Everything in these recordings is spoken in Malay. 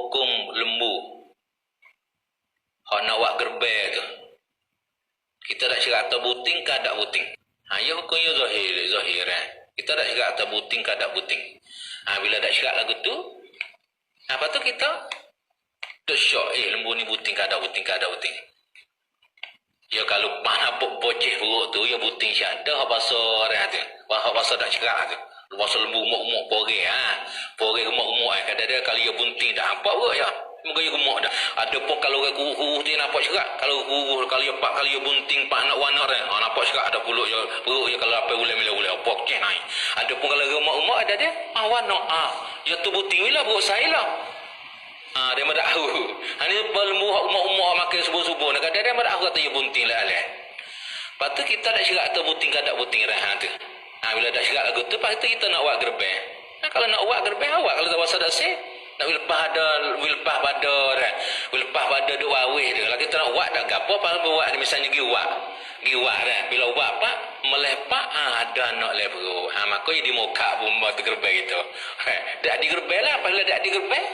hukum lembu hak nak buat gerbel tu. Kita tak cakap atas buting ke tak buting. Ya hukumnya zahir Kita tak cakap atas buting ke tak buting. Bila tak cakap lagu tu, apa tu kita tak syok lembu ni buting ke tak buting ke tak buting. Ya kalau panah boceh perut tu, ya buting syada hak bahasa orang tu. Hak bahasa tak cakap tu. Bahasa lembu umuk-umuk pore pore umuk-umuk kadang-kadang kalau dia bunting dah nampak pun ya. Moga dia gemuk dah. Ada pun kalau orang kuruh dia nampak cerak. Kalau kuruh kalau dia pak kalau dia bunting pak anak warna dah. Nampak cerak ada pulut je perut je kalau apa ulai-ulai pokeh naik. Ada pun kalau gemuk-gemuk ada dia warna dia tu bunting lah perut saya lah. Dia madak tahu. Ni lembu hak umuk-umuk makan subuh-subuh nak kadang dia madak tahu kata dia bunting lah aleh. Lepas tu kita tak cerak atau bunting ke tak bunting tu. Bila dah cerak lagu tu lepas tu kita nak buat gerbel. Kalau nak buat gerbel awak kalau tak pasal dak sih nak wilpah pada duk wawih dia. Kalau kita nak buat dah gapo apa buat misalnya giwak dah. Bila buat apa melepak ada nak lebro. Maka dia di muka pun buat gerbel gitu. Dak di gerbel lah apabila dak di gerbel.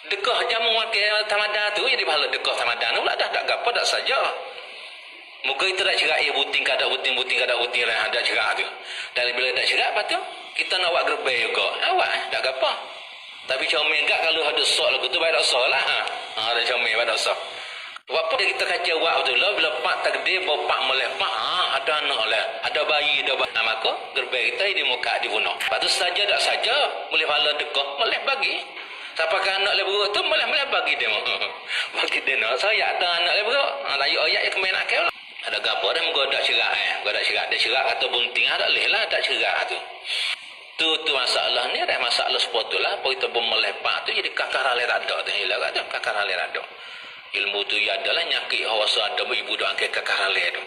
Dekah jamu makan tamada tu jadi pahala dekah tamada tu pula dah tak gapo dak saja. Muka itu tak cerak buting ke tak buting lah ada cerak tu. Dan bila tak cerak apa tu kita nak buat gerbel juga. Awak tak apa. Tapi comel enggak kalau ada sok lagu tu baik tak sok lah. Ada comel baik tak sok. Apa dia kita kaca buat betul lah bila pak takdir bawa pak melepak ada anak lah. Ada bayi ada bayi. Maka gerbel kita di muka dibunuh. Lepas tu saja tak saja boleh pahala dekah boleh bagi. Siapa kan anak leberuk tu boleh bagi dia. Bagi dia nak saya ada anak leberuk. Ayat yang kemain nak kau lah. Ada gapo dah muka tak cerak Muka tak cerak. Dia cerak atau bunting tak boleh lah tak cerak tu. Tu masalah ni dah masalah sepotlah apa kita pun melepak tu jadi kakar alih rada tu hilang tu kakar alih rada ilmu tu ya adalah nyakit hawasa ada ibu doa ke kakar alih tu